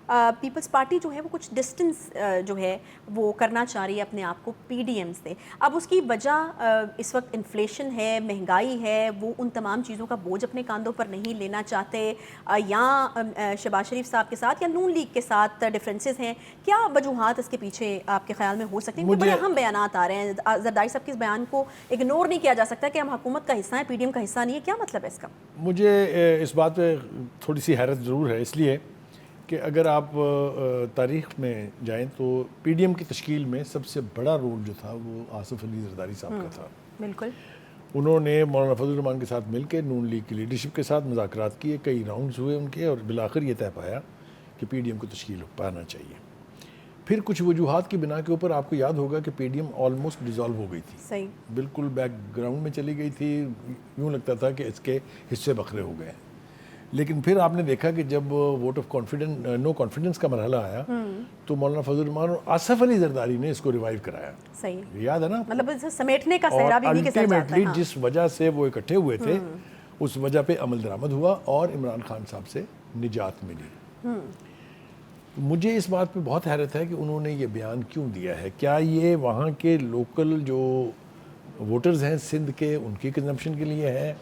Peoples party جو ہے وہ کچھ ڈسٹنس جو ہے وہ کرنا چاہ رہی ہے اپنے آپ کو پی ڈی ایم سے. اب اس کی وجہ اس وقت انفلیشن ہے, مہنگائی ہے, وہ ان تمام چیزوں کا بوجھ اپنے کاندھوں پر نہیں لینا چاہتے, یا شہباز شریف صاحب کے ساتھ یا نون لیگ کے ساتھ ڈفرینسز ہیں. کیا وجوہات اس کے پیچھے آپ کے خیال میں ہو سکتے ہیں؟ بڑے اہم بیانات آ رہے ہیں, زرداری صاحب کے اس بیان کو اگنور نہیں کیا جا سکتا کہ ہم حکومت کا حصہ ہیں, پی ڈی ایم کا حصہ نہیں ہے. کیا مطلب ہے اس کا؟ مجھے اس بات پہ تھوڑی سی حیرت ضرور ہے, اس لیے کہ اگر آپ تاریخ میں جائیں تو پی ڈی ایم کی تشکیل میں سب سے بڑا رول جو تھا وہ آصف علی زرداری صاحب کا تھا. بالکل. انہوں نے مولانا فضل الرحمان کے ساتھ مل کے نون لیگ کی لیڈرشپ کے ساتھ مذاکرات کیے, کئی راؤنڈز ہوئے ان کے, اور بالآخر یہ طے پایا کہ پی ڈی ایم کو تشکیل پانا چاہیے. پھر کچھ وجوہات کی بنا کے اوپر آپ کو یاد ہوگا کہ P D M almost dissolve ہو گئی تھی. صحیح. بالکل بیک گراؤنڈ میں چلی گئی تھی, یوں لگتا تھا کہ اس کے حصے بکھرے ہو گئے. لیکن پھر آپ نے دیکھا کہ جب vote of confidence no confidence کا مرحلہ آیا تو مولانا فضل الرحمان اور آصف علی زرداری نے اس کو ریوائیو کرایا. صحیح. یاد ہے نا, مطلب سمیٹنے کا صحرا بھی انہی کے ساتھ جاتا ہے. الٹیمیٹلی جس وجہ سے وہ اکٹھے ہوئے تھے اس وجہ پہ عمل درآمد ہوا اور عمران خان صاحب سے نجات ملی. مجھے اس بات پہ بہت حیرت ہے کہ انہوں نے یہ بیان کیوں دیا ہے. کیا یہ وہاں کے لوکل جو ووٹرز ہیں سندھ کے, ان کی کنزمپشن کے لیے ہے,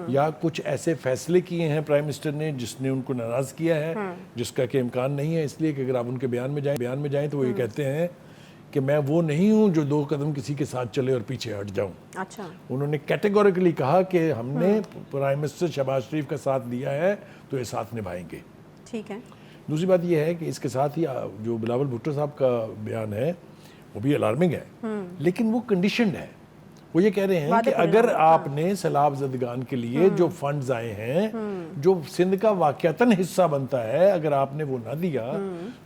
یا کچھ ایسے فیصلے کیے ہیں پرائم منسٹر نے جس نے ان کو ناراض کیا ہے, جس کا کہ امکان نہیں ہے. اس لیے کہ اگر آپ ان کے بیان میں جائیں تو وہ یہ کہتے ہیں کہ میں وہ نہیں ہوں جو 2 قدم کسی کے ساتھ چلے اور پیچھے ہٹ جاؤں. اچھا. انہوں نے کیٹیگوریکلی کہا کہ ہم نے پرائم منسٹر شہباز شریف کا ساتھ دیا ہے تو یہ ساتھ نبھائیں گے. ٹھیک ہے. دوسری بات یہ ہے کہ اس کے ساتھ ہی جو بلاول بھٹو صاحب کا بیان ہے وہ بھی الارمنگ ہے, لیکن وہ کنڈیشنڈ ہے. وہ یہ کہہ رہے ہیں کہ اگر آپ نے سیلاب زدگان کے لیے جو فنڈز آئے ہیں, جو سندھ کا واقعتاً حصہ بنتا ہے, اگر آپ نے وہ نہ دیا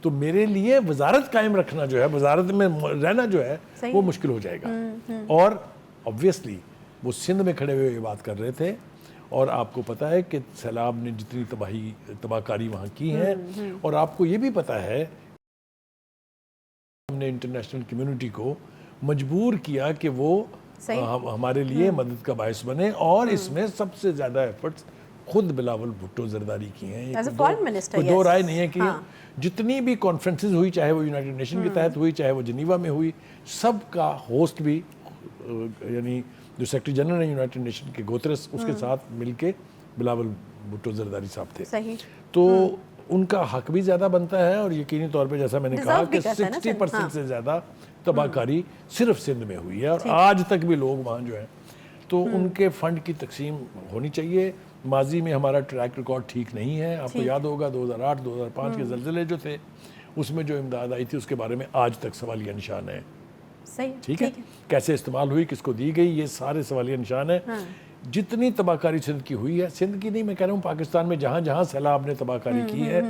تو میرے لیے وزارت قائم رکھنا جو ہے, وزارت میں رہنا جو ہے وہ مشکل ہو جائے گا. اور obviously وہ سندھ میں کھڑے ہوئے یہ بات کر رہے تھے, اور آپ کو پتا ہے کہ سیلاب نے جتنی تباہ کاری وہاں کی ہے, اور آپ کو یہ بھی پتا ہے ہم نے انٹرنیشنل کمیونٹی کو مجبور کیا کہ وہ ہمارے لیے مدد کا باعث بنے, اور اس میں سب سے زیادہ ایفرٹس خود بلاول بھٹو زرداری کی ہیں. کوئی دو رائے نہیں ہے کہ جتنی بھی کانفرنسز ہوئی, چاہے وہ یونائٹڈ نیشن کے تحت ہوئی, چاہے وہ جنیوا میں ہوئی, سب کا ہوسٹ بھی یعنی جو سیکرٹری جنرل ہیں یونائٹڈ نیشن کے گوترس, اس کے ساتھ مل کے بلاول بھٹو زرداری صاحب تھے. تو ان کا حق بھی زیادہ بنتا ہے, اور یقینی طور پہ جیسا میں نے کہا کہ 60% سے زیادہ تباہ کاری صرف سندھ میں ہوئی ہے, اور آج تک بھی لوگ وہاں جو ہیں, تو ان کے فنڈ کی تقسیم ہونی چاہیے. ماضی میں ہمارا ٹریک ریکارڈ ٹھیک نہیں ہے. آپ کو یاد ہوگا 2008-2005 کے زلزلے جو تھے اس میں جو امداد آئی تھی اس کے بارے میں آج تک سوالیہ نشان ہے. ٹھیک ہے, کیسے استعمال ہوئی, کس کو دی گئی, یہ سارے سوالیہ نشان ہیں. جتنی تباہ کاری سندھ کی ہوئی ہے, سندھ کی نہیں میں کہہ رہا ہوں, پاکستان میں جہاں جہاں سیلاب نے تباہ کاری کی ہے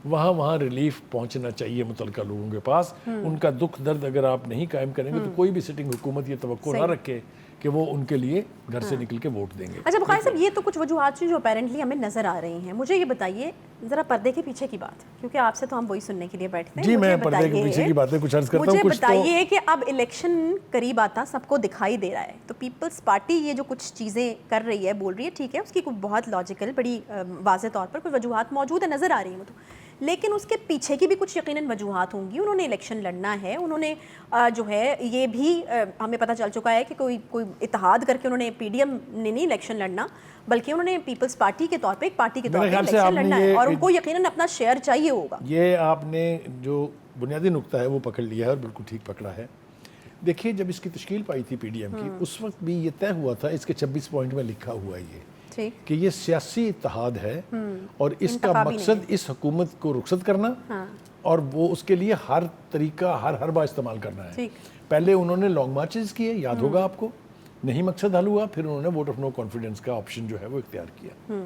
وہاں ریلیف پہنچنا چاہیے متعلقہ لوگوں کے پاس. ان کا دکھ درد اگر آپ نہیں قائم کریں گے تو کوئی بھی سٹنگ حکومت یہ توقع نہ رکھے کہ وہ ان کے لیے گھر سے نکل کے ووٹ دیں گے. اچھا بخاری صاحب, یہ تو کچھ وجوہات جو اپیرنٹلی ہمیں نظر آ رہی ہیں. مجھے یہ بتائیے ذرا پردے کے پیچھے کی بات, کیونکہ آپ سے تو ہم وہی سننے کے لیے بیٹھتے ہیں. جی میں پردے کے پیچھے کی باتیں کچھ عرض کرتا ہوں. مجھے بتائیے کہ اب الیکشن قریب آتا سب کو دکھائی دے رہا ہے, تو پیپلز پارٹی یہ جو کچھ چیزیں کر رہی ہے, بول رہی ہے, ٹھیک ہے, اس کی کوئی بہت لاجیکل, بڑی واضح طور پر کوئی وجوہات موجود ہے, نظر آ رہی ہیں, لیکن اس کے پیچھے کی بھی کچھ یقیناً وجوہات ہوں گی. انہوں نے الیکشن لڑنا ہے, انہوں نے جو ہے یہ بھی ہمیں پتہ چل چکا ہے کہ کوئی اتحاد کر کے انہوں نے پی ڈی ایم نے نہیں الیکشن لڑنا, بلکہ انہوں نے پیپلز پارٹی کے طور پہ ایک پارٹی کے طور پہ الیکشن لڑنا ہے, اور ان کو یقیناً اپنا شیئر چاہیے ہوگا. یہ آپ نے جو بنیادی نقطہ ہے وہ پکڑ لیا ہے, اور بالکل ٹھیک پکڑا ہے. دیکھیے جب اس کی تشکیل پائی تھی پی ڈی ایم کی, اس وقت بھی یہ طے ہوا تھا, اس کے 26 پوائنٹ میں لکھا ہوا ہے یہ کہ یہ سیاسی اتحاد ہے, اور اس کا مقصد اس حکومت کو رخصت کرنا, اور وہ اس کے لیے ہر طریقہ ہر حربہ استعمال کرنا ہے. پہلے انہوں نے لانگ مارچز کیے, یاد ہوگا آپ کو, نہیں مقصد حل ہوا, پھر انہوں نے ووٹ آف نو کانفیڈنس کا آپشن جو ہے وہ اختیار کیا.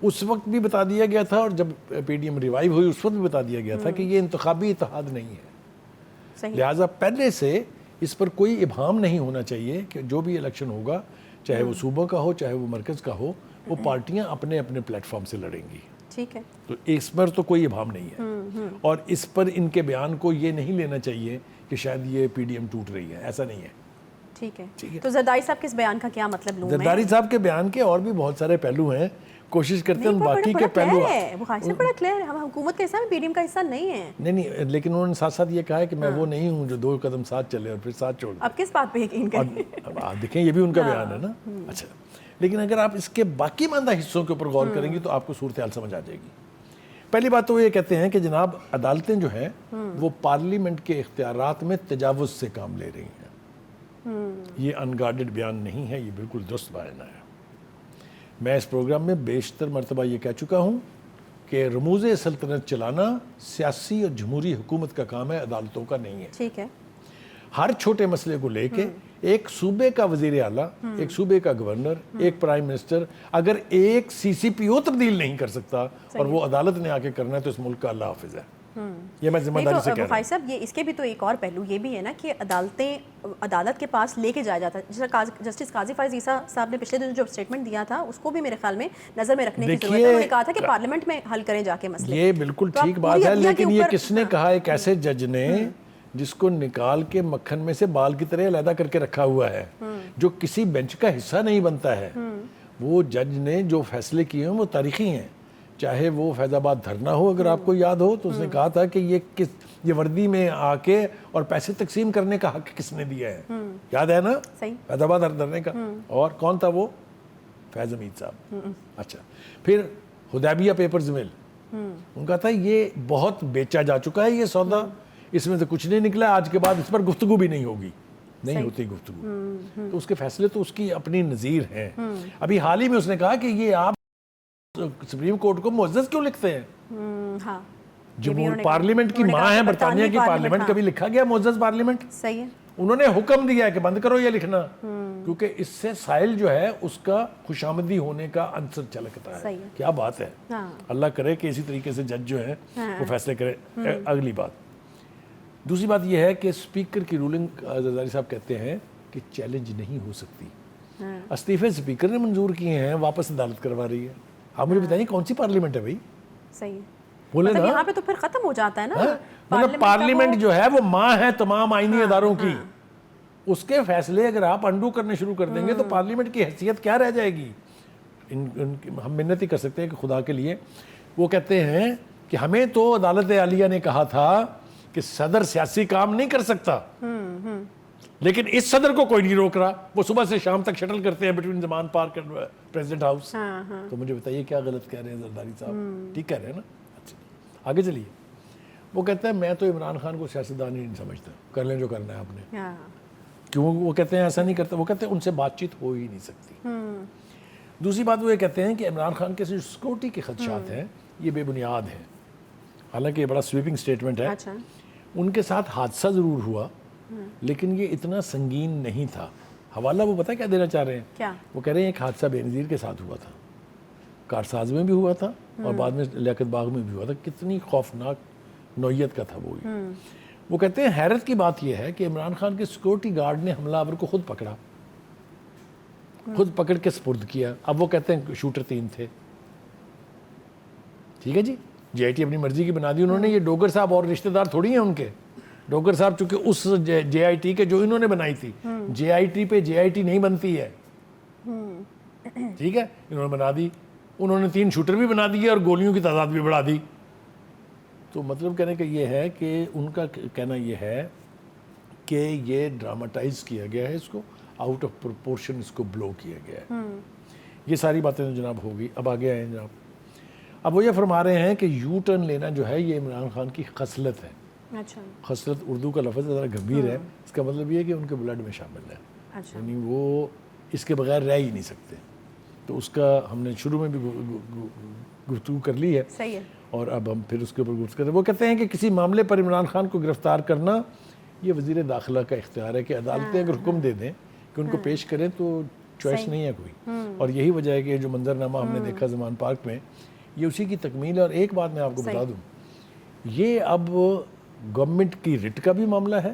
اس وقت بھی بتا دیا گیا تھا, اور جب پی ڈی ایم ریوائیو ہوئی اس وقت بھی بتا دیا گیا تھا کہ یہ انتخابی اتحاد نہیں ہے. لہٰذا پہلے سے اس پر کوئی ابہام نہیں ہونا چاہیے کہ جو بھی الیکشن ہوگا, چاہے وہ صوبوں کا ہو چاہے وہ مرکز کا ہو, وہ پارٹیاں اپنے اپنے پلیٹ فارم سے لڑیں گی. ٹھیک ہے, تو اس پر تو کوئی ابہام نہیں ہے, اور اس پر ان کے بیان کو یہ نہیں لینا چاہیے کہ شاید یہ پی ڈی ایم ٹوٹ رہی ہے, ایسا نہیں ہے. ٹھیک ہے, تو زرداری صاحب کے اس بیان کا کیا مطلب لوں میں؟ زرداری صاحب کے بیان کے اور بھی بہت سارے پہلو ہیں. کوشش کرتے ہیں باقی کے پہلو بخاری سے بڑا کلیئر ہے. ہم حکومت کا حصہ ہیں, پی ڈی ایم کا حصہ نہیں ہے. نہیں, لیکن انہوں نے ساتھ ساتھ یہ کہا ہے کہ میں وہ نہیں ہوں جو 2 قدم ساتھ چلے اور پھر ساتھ چھوڑ دیں. اب کس بات پہ یقین کریں؟ دیکھیں یہ بھی ان کا بیان ہے نا. اچھا, لیکن اگر آپ اس کے باقی ماندہ حصوں کے اوپر غور کریں گی تو آپ کو صورتحال سمجھ آ جائے گی. پہلی بات تو یہ کہتے ہیں کہ جناب عدالتیں جو ہیں وہ پارلیمنٹ کے اختیارات میں تجاوز سے کام لے رہی ہیں. یہ انگارڈڈ بیان نہیں ہے, یہ بالکل درست بیان ہے. میں اس پروگرام میں بیشتر مرتبہ یہ کہہ چکا ہوں کہ رموز سلطنت چلانا سیاسی اور جمہوری حکومت کا کام ہے, عدالتوں کا نہیں ہے. ٹھیک ہے. ہر چھوٹے مسئلے کو لے کے ایک صوبے کا وزیر اعلیٰ, ایک صوبے کا گورنر, ایک پرائم منسٹر اگر ایک CCPO تبدیل نہیں کر سکتا اور وہ عدالت نے آ کے کرنا ہے تو اس ملک کا اللہ حافظ ہے. یہ میں ذمہ داری سے کہہ رہا ہوں. بخاری صاحب یہ اس کے بھی تو ایک اور پہلو یہ بھی ہے نا کہ عدالتیں عدالت کے پاس لے کے جایا جاتا ہے. جیسا جسٹس قاضی فائز عیسیٰ صاحب نے پچھلے دن جو اسٹیٹمنٹ دیا تھا اس کو بھی میرے خیال میں نظر میں رکھنے کی ضرورت ہے. انہوں نے کہا تھا کہ پارلیمنٹ میں حل کریں جا کے مسئلے. یہ بالکل ٹھیک بات ہے, لیکن یہ کس نے کہا؟ ایک ایسے جج نے جس کو نکال کے مکھن میں سے بال کی طرح علیحدہ کر کے رکھا ہوا ہے, جو کسی بینچ کا حصہ نہیں بنتا ہے. وہ جج نے جو فیصلے کیے ہیں وہ تاریخی ہیں. چاہے وہ فیض آباد دھرنا ہو, اگر آپ کو یاد ہو تو اس نے کہا تھا کہ یہ وردی میں آ کے اور پیسے تقسیم کرنے کا حق کس نے دیا ہے, یاد ہے نا, فیض آباد دھرنے کا. اور کون تھا وہ؟ فیض حمید صاحب. اچھا, پھر حدیبیہ پیپرز مل, ان کا تھا یہ بہت بیچا جا چکا ہے یہ سودا, اس میں سے کچھ نہیں نکلا, آج کے بعد اس پر گفتگو بھی نہیں ہوگی. نہیں ہوتی گفتگو. تو اس کے فیصلے تو اس کی اپنی نظیر ہیں. ابھی حال ہی میں اس نے کہا کہ یہ آپ سپریم کورٹ کو معزز کیوں لکھتے ہیں؟ جمہور پارلیمنٹ کی ماں ہے برطانیہ کی پارلیمنٹ, کبھی لکھا گیا معزز پارلیمنٹ؟ صحیح ہے. انہوں نے حکم دیا ہے کہ بند کرو یہ لکھنا, کیونکہ اس سے سائل جو ہے اس کا خوشامدی ہونے کا عنصر چھلکتا ہے. کیا بات ہے, اللہ کرے کہ اسی طریقے سے جج جو ہے وہ فیصلے کرے. اگلی بات, دوسری بات یہ ہے کہ اسپیکر کی رولنگ زرداری صاحب کہتے ہیں کہ چیلنج نہیں ہو سکتی. استعفے اسپیکر نے منظور کیے ہیں, واپس عدالت کروا رہی ہے. آپ مجھے بتائیے کون سی پارلیمنٹ ہے بھائی؟ صحیح ہے. بولے نا, یہاں پہ تو پھر ختم ہو جاتا ہے نا. مطلب پارلیمنٹ جو ہے وہ ماں ہے تمام آئینی اداروں کی. اس کے فیصلے اگر آپ انڈو کرنے شروع کر دیں گے تو پارلیمنٹ کی حیثیت کیا رہ جائے گی؟ ہم منت ہی کر سکتے ہیں کہ خدا کے لیے. وہ کہتے ہیں کہ ہمیں تو عدالت عالیہ نے کہا تھا کہ صدر سیاسی کام نہیں کر سکتا, لیکن اس صدر کو کوئی نہیں روک رہا. وہ صبح سے شام تک شٹل کرتے ہیں بٹوین زمان پارک اور پریزیڈنٹ ہاؤس. تو مجھے بتائیے کیا غلط کہہ رہے ہیں زرداری صاحب؟ ٹھیک کہہ رہے ہیں نا. اچھا, آگے چلیے. وہ کہتے ہیں میں تو عمران خان کو سیاستدان ہی نہیں سمجھتا, کر لیں جو کرنا ہے آپ نے. کیوں وہ کہتے ہیں ایسا نہیں کرتا؟ وہ کہتے ہیں ان سے بات چیت ہو ہی نہیں سکتی. دوسری بات وہ یہ کہتے ہیں کہ عمران خان کے سیکورٹی کے خدشات ہیں یہ بے بنیاد ہیں. حالانکہ یہ بڑا سویپنگ سٹیٹمنٹ ہے. ان کے ساتھ حادثہ ضرور ہوا لیکن یہ اتنا سنگین نہیں تھا. حوالہ وہ پتہ کیا دینا چاہ رہے ہیں؟ کیا؟ وہ کہہ رہے ہیں ایک حادثہ بے نظیر کے ساتھ ہوا تھا, کارساز میں بھی ہوا تھا اور بعد میں لیاقت باغ میں بھی ہوا تھا. کتنی خوفناک نوعیت کا تھا وہ. وہ کہتے ہیں حیرت کی بات یہ ہے کہ عمران خان کے سیکورٹی گارڈ نے حملہ آور کو خود پکڑا, خود پکڑ کے سپرد کیا. اب وہ کہتے ہیں شوٹر 3 تھے. ٹھیک ہے جی, جے آئی ٹی اپنی مرضی کی بنا دی انہوں نے. یہ ڈوگر صاحب اور رشتہ دار تھوڑی ہیں ان کے. ڈوگر صاحب چونکہ اس جے آئی ٹی کے جو انہوں نے بنائی تھی, جے آئی ٹی پہ جے آئی ٹی نہیں بنتی ہے. ٹھیک ہے, انہوں نے بنا دی. انہوں نے 3 شوٹر بھی بنا دیے اور گولیوں کی تعداد بھی بڑھا دی. تو مطلب کہنے کا یہ ہے کہ ان کا کہنا یہ ہے کہ یہ ڈراماٹائز کیا گیا ہے, اس کو آؤٹ آف پروپورشن اس کو بلو کیا گیا ہے. یہ ساری باتیں جناب ہوگی. اب آگے آئیں جناب. اب وہ یہ فرما رہے ہیں کہ یو ٹرن لینا جو ہے یہ عمران خان کی خصلت ہے. اچھا, خصلت اردو کا لفظ ذرا گمبھیر ہے. اس کا مطلب یہ ہے کہ ان کے بلڈ میں شامل ہے. یعنی وہ اس کے بغیر رہ ہی نہیں سکتے. تو اس کا ہم نے شروع میں بھی گفتگو کر لی ہے. صحیح ہے. اور اب ہم پھر اس کے اوپر گفتگو کرتے ہیں. وہ کہتے ہیں کہ کسی معاملے پر عمران خان کو گرفتار کرنا یہ وزیر داخلہ کا اختیار ہے کہ عدالتیں اگر حکم دے دیں کہ ان کو پیش کریں تو چوائس نہیں ہے کوئی. اور یہی وجہ ہے کہ جو منظرنامہ ہم نے دیکھا زمان پارک میں یہ اسی کی تکمیل ہے. اور ایک بات میں آپ کو بتا دوں, یہ اب گورنمنٹ کی رٹ کا بھی معاملہ ہے,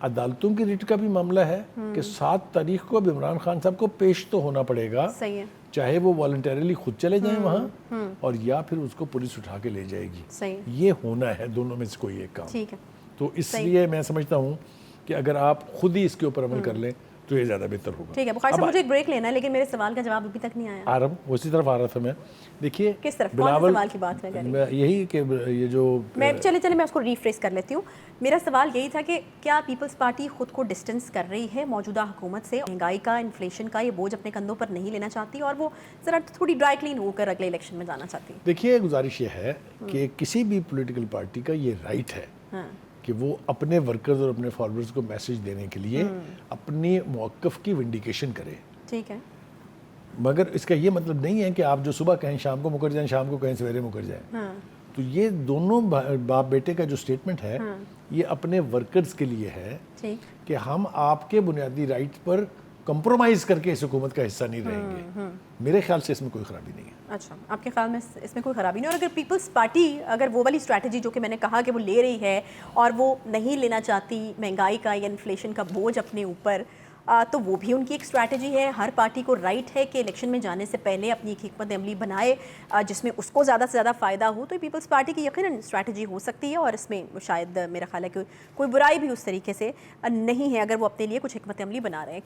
عدالتوں کی رٹ کا بھی معاملہ ہے کہ 7 تاریخ کو اب عمران خان صاحب کو پیش تو ہونا پڑے گا. صحیح ہے. چاہے وہ والنٹریلی خود چلے جائیں وہاں اور یا پھر اس کو پولیس اٹھا کے لے جائے گی. صحیح. یہ ہونا ہے, دونوں میں سے کوئی ایک کام. ٹھیک ہے. تو اس لیے میں سمجھتا ہوں کہ اگر آپ خود ہی اس کے اوپر عمل کر لیں تو یہ زیادہ بہتر ہوگا. ٹھیک ہے بخاری صاحب، مجھے ایک بریک لینا ہے لیکن میرے سوال کا جواب ابھی تک نہیں آیا. آ رہا ہوں، اسی طرف آ رہا تھا میں. دیکھیے کس طرف، کون سے سوال کی بات میں کری؟ یہی کہ یہ جو میں چلے میں اس کو ریفریز کر لیتی ہوں. میرا سوال یہی تھا کہ کیا پیپلز پارٹی خود کو ڈسٹنس کر رہی ہے موجودہ حکومت سے، مہنگائی کا، انفلیشن کا یہ بوجھ اپنے کندھوں پر نہیں لینا چاہتی اور وہ ذرا تھوڑی ڈرائی کلین ہو کر اگلے الیکشن میں جانا چاہتی ہے؟ دیکھیے گزارش یہ ہے کہ کسی بھی پولیٹیکل پارٹی کا یہ رائٹ ہے کہ وہ اپنے ورکرز اور اپنے فالوورز کو میسج دینے کے لیے اپنی موقف کی ونڈیکیشن کرے. ٹھیک ہے، مگر اس کا یہ مطلب نہیں ہے کہ آپ جو صبح کہیں شام کو مکر جائیں، شام کو کہیں سویرے مکر جائیں. تو یہ دونوں باپ بیٹے کا جو سٹیٹمنٹ ہے یہ اپنے ورکرز کے لیے ہے کہ ہم آپ کے بنیادی رائٹ پر کمپرومائز کر کے اس حکومت کا حصہ نہیں رہیں گے. میرے خیال سے اس میں کوئی خرابی نہیں ہے. اچھا، آپ کے خیال میں اس میں کوئی خرابی نہیں. اور اگر پیپلز پارٹی اگر وہ والی اسٹریٹجی جو کہ میں نے کہا کہ وہ لے رہی ہے اور وہ نہیں لینا چاہتی مہنگائی کا یا انفلیشن کا بوجھ اپنے اوپر، تو وہ بھی ان کی ایک اسٹریٹجی ہے. ہر پارٹی کو رائٹ ہے کہ الیکشن میں جانے سے پہلے اپنی ایک حکمت عملی بنائے جس میں اس کو زیادہ سے زیادہ فائدہ ہو. تو پیپلز پارٹی کی یقیناً اسٹریٹجی ہو سکتی ہے اور اس میں شاید میرا خیال ہے کہ کوئی برائی بھی اس طریقے سے نہیں ہے اگر وہ اپنے لیے کچھ حکمت عملی بنا رہے ہیں.